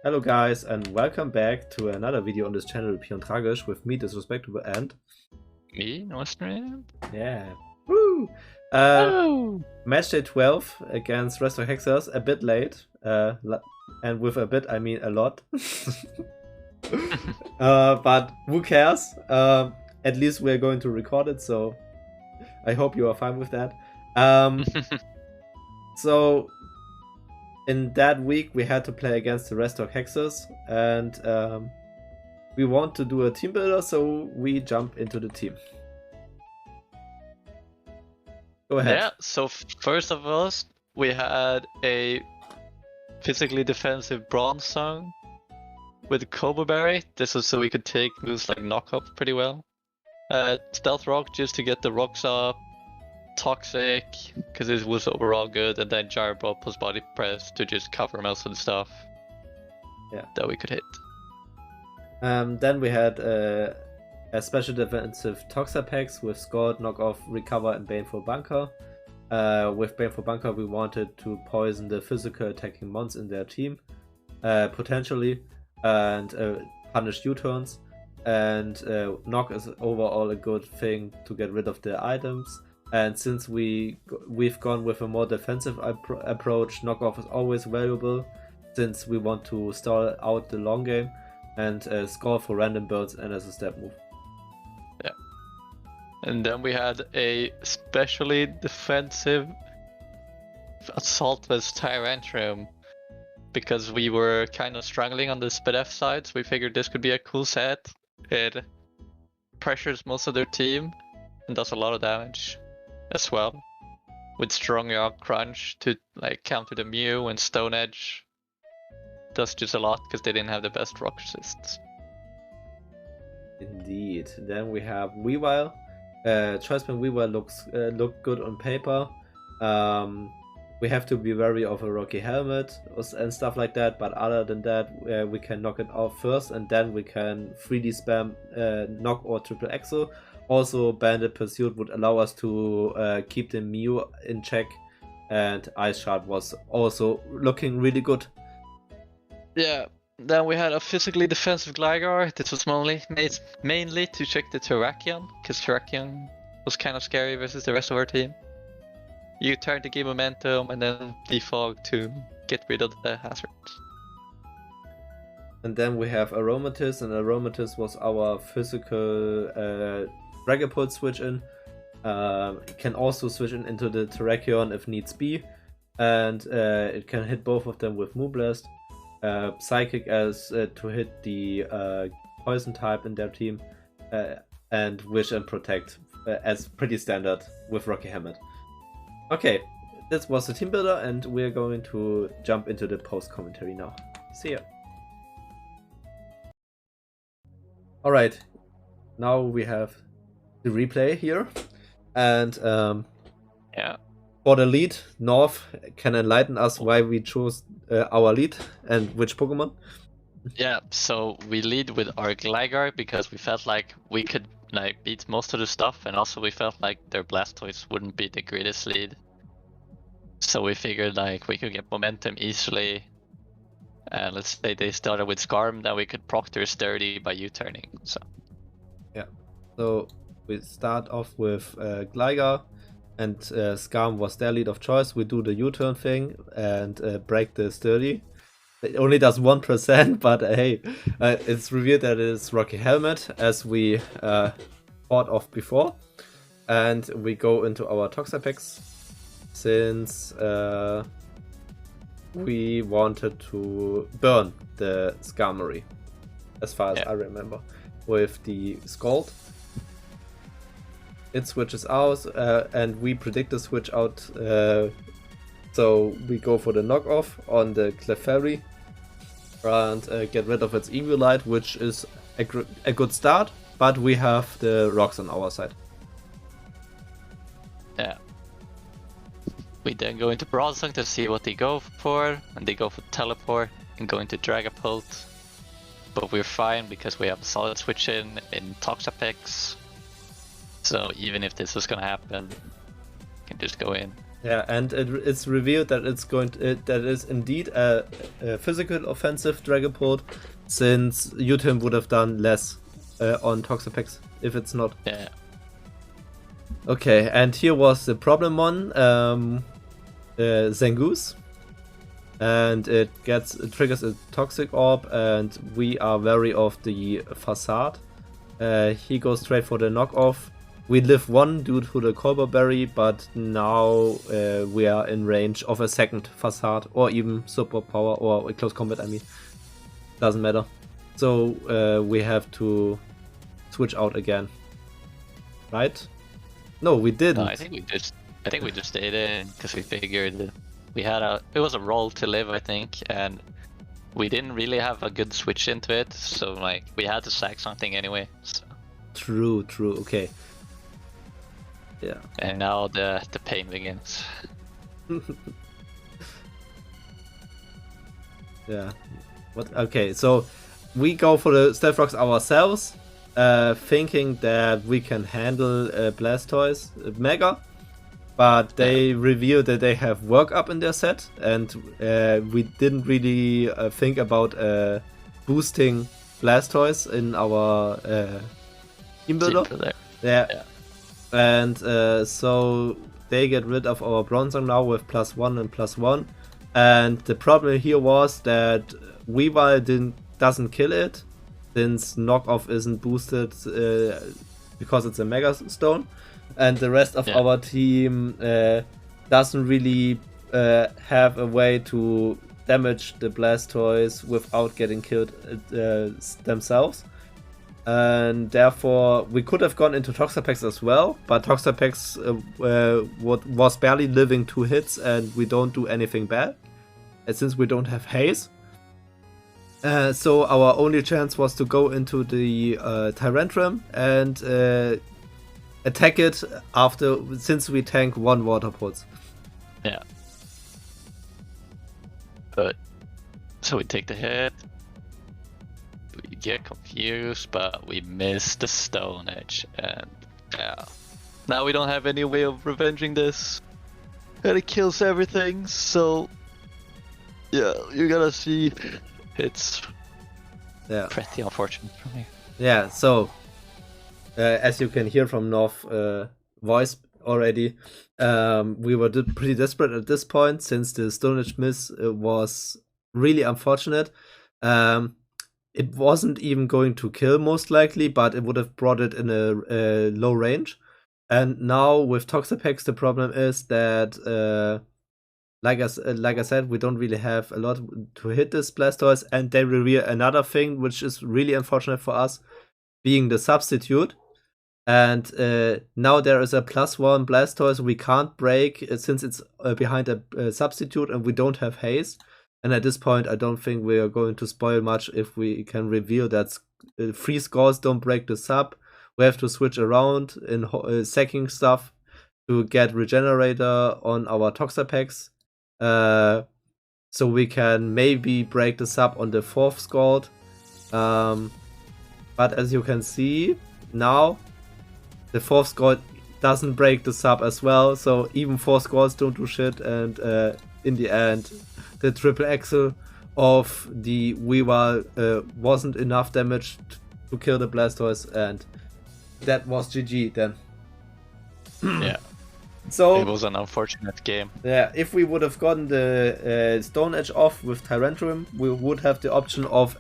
Hello guys and welcome back to another video on this channel, Pion Tragisch, with me, Disrespectable, and... Me, no stream. Yeah. Woo! Oh! Match day 12 against RestTalk Haxer, a bit late, and with a bit I mean a lot. But who cares? At least we're going to record it, so I hope you are fine with that. So in that week we had to play against the RestTalk Haxer, and we want to do a team builder, so we jump into the team. Go ahead. Yeah, so first of all, we had a physically defensive bronze song with Combo Berry. This was so we could take moves like knock up pretty well. Stealth Rock just to get the rocks up. Toxic, because it was overall good, and then Gyro Ball plus Body Press to just cover most of the stuff that we could hit. Then we had a special defensive Toxa packs with Scald, Knock Off, Recover, and Baneful Bunker. With Baneful Bunker, we wanted to poison the physical attacking mons in their team, potentially, and punish U-turns. And Knock is overall a good thing to get rid of the items. And since we've gone with a more defensive approach, Knock Off is always valuable, since we want to stall out the long game, and score for random builds and as a step move. Yeah. And then we had a specially defensive Assault with Tyrantrum, because we were kind of struggling on the SPDF side, so we figured this could be a cool set. It pressures most of their team and does a lot of damage as well, with strong Rock Crunch to like counter the Mew, and Stone Edge does just a lot because they didn't have the best rock resists. Indeed. Then we have Weavile. Choiceman Weavile look good on paper. We have to be wary of a Rocky Helmet and stuff like that, but other than that, we can knock it off first, and then we can 3D spam knock or triple exo. Also, Bandit Pursuit would allow us to keep the Mew in check, and Ice Shard was also looking really good. Yeah, then we had a physically defensive Gligar. This was mainly to check the Terrakion, because Terrakion was kind of scary versus the rest of our team. You turn to gain momentum and then defog to get rid of the hazards. And then we have Aromatisse, and Aromatisse was our physical Dragapult switch in. It can also switch into the Terrakion if needs be, and it can hit both of them with Moonblast. Psychic as to hit the poison type in their team, and Wish and Protect as pretty standard with Rocky Helmet. Okay, this was the team builder, and we're going to jump into the post commentary now. See ya. Alright, now we have the replay here, and yeah. For the lead, North can enlighten us why we chose our lead and which Pokemon. Yeah, so we lead with our Gligar because we felt like we could like beat most of the stuff, and also we felt like their Blastoise wouldn't be the greatest lead. So we figured like we could get momentum easily. And let's say they started with Scarm, then we could proc their Sturdy by U-turning. So yeah, so we start off with Gligar, and Scarm was their lead of choice. We do the U-turn thing and break the Sturdy. It only does 1%, but hey, it's revealed that it is Rocky Helmet, as we thought of before. And we go into our Toxa packs, since we wanted to burn the Skarmory, as far as I remember, with the Scald. It switches out, and we predict the switch out, so we go for the knockoff on the Clefairy and get rid of its Eviolite, which is a good start, but we have the rocks on our side. Yeah. We then go into Broadsong to see what they go for, and they go for Teleport and go into Dragapult. But we're fine because we have a solid switch in Toxapex. So even if this was gonna happen, we can just go in. Yeah, and it's revealed that that is indeed a physical offensive Dragapult, since Utim would have done less on Toxapex if it's not. Yeah. Okay, and here was the problem one, Zangoose, and it triggers a Toxic Orb, and we are wary of the Facade. He goes straight for the knockoff. We live one due to the Colbur Berry, but now we are in range of a second Facade, or even Super Power, or Close Combat, I mean. Doesn't matter. So we have to switch out again. Right? No, we didn't. No, I think we just stayed in because we figured it was a role to live, I think, and we didn't really have a good switch into it, so like we had to sack something anyway. So. True. Okay. Yeah. And now the pain begins. Yeah. What? Okay, so we go for the Stealth Rocks ourselves, thinking that we can handle Blastoise Mega, but they reveal that they have Work Up in their set, and we didn't really think about boosting Blastoise in our team builder. Yeah. And so they get rid of our Bronzong now with +1 and +1. And the problem here was that Weavile doesn't kill it, since knockoff isn't boosted because it's a Mega Stone. And the rest of our team doesn't really have a way to damage the Blastoise without getting killed themselves. And therefore we could have gone into Toxapex as well, but Toxapex was barely living 2 hits, and we don't do anything bad since we don't have haze. So our only chance was to go into the Tyrantrum and attack it since we tank 1 Water Pulse. Yeah. But so we take the hit. We get confused, but we miss the Stone Edge, and yeah. Now we don't have any way of revenging this, and it kills everything. So yeah, you gotta see. It's pretty unfortunate for me. Yeah. So as you can hear from North voice already, we were pretty desperate at this point, since the Stone Edge miss was really unfortunate. It wasn't even going to kill, most likely, but it would have brought it in a low range. And now with Toxapex, the problem is that, like I said, we don't really have a lot to hit this Blastoise, and they reveal another thing, which is really unfortunate for us, being the substitute. And now there is a +1 Blastoise we can't break since it's behind a substitute, and we don't have haze. And at this point, I don't think we are going to spoil much if we can reveal that 3 scores don't break the sub. We have to switch around in sacking stuff to get Regenerator on our Toxapex. So we can maybe break the sub on the 4th scored. But as you can see, now the 4th scored doesn't break the sub as well. So even 4 scores don't do shit. And in the end, the triple axle of the Weavile wasn't enough damage to kill the Blastoise, and that was GG then. Yeah. So it was an unfortunate game. Yeah, if we would have gotten the Stone Edge off with Tyrantrum, we would have the option of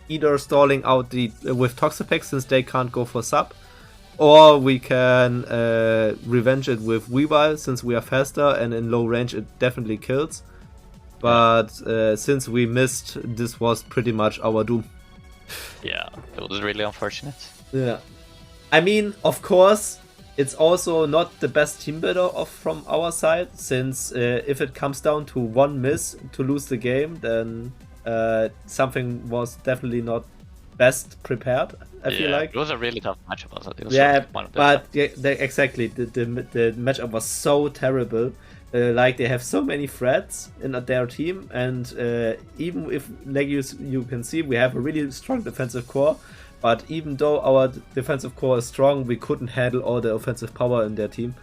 either stalling out with Toxapex, since they can't go for sub, or we can revenge it with Weavile, since we are faster and in low range it definitely kills. But since we missed, this was pretty much our doom. Yeah, it was really unfortunate. Yeah. I mean, of course, it's also not the best team builder from our side, since if it comes down to 1 miss to lose the game, then something was definitely not best prepared, I feel like. It was a really tough matchup also. Exactly. The matchup was so terrible. Like, they have so many threats in their team, and even if, like you can see, we have a really strong defensive core, but even though our defensive core is strong, we couldn't handle all the offensive power in their team.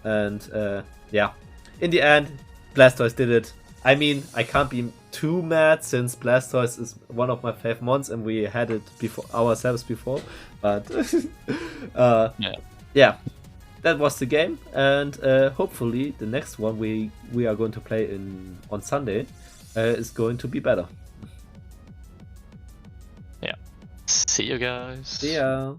And yeah, in the end, Blastoise did it. I mean, I can't be too mad since Blastoise is one of my fave mons and we had it before ourselves before. But yeah, that was the game, and hopefully the next one we are going to play on Sunday is going to be better. Yeah. See you guys. See ya.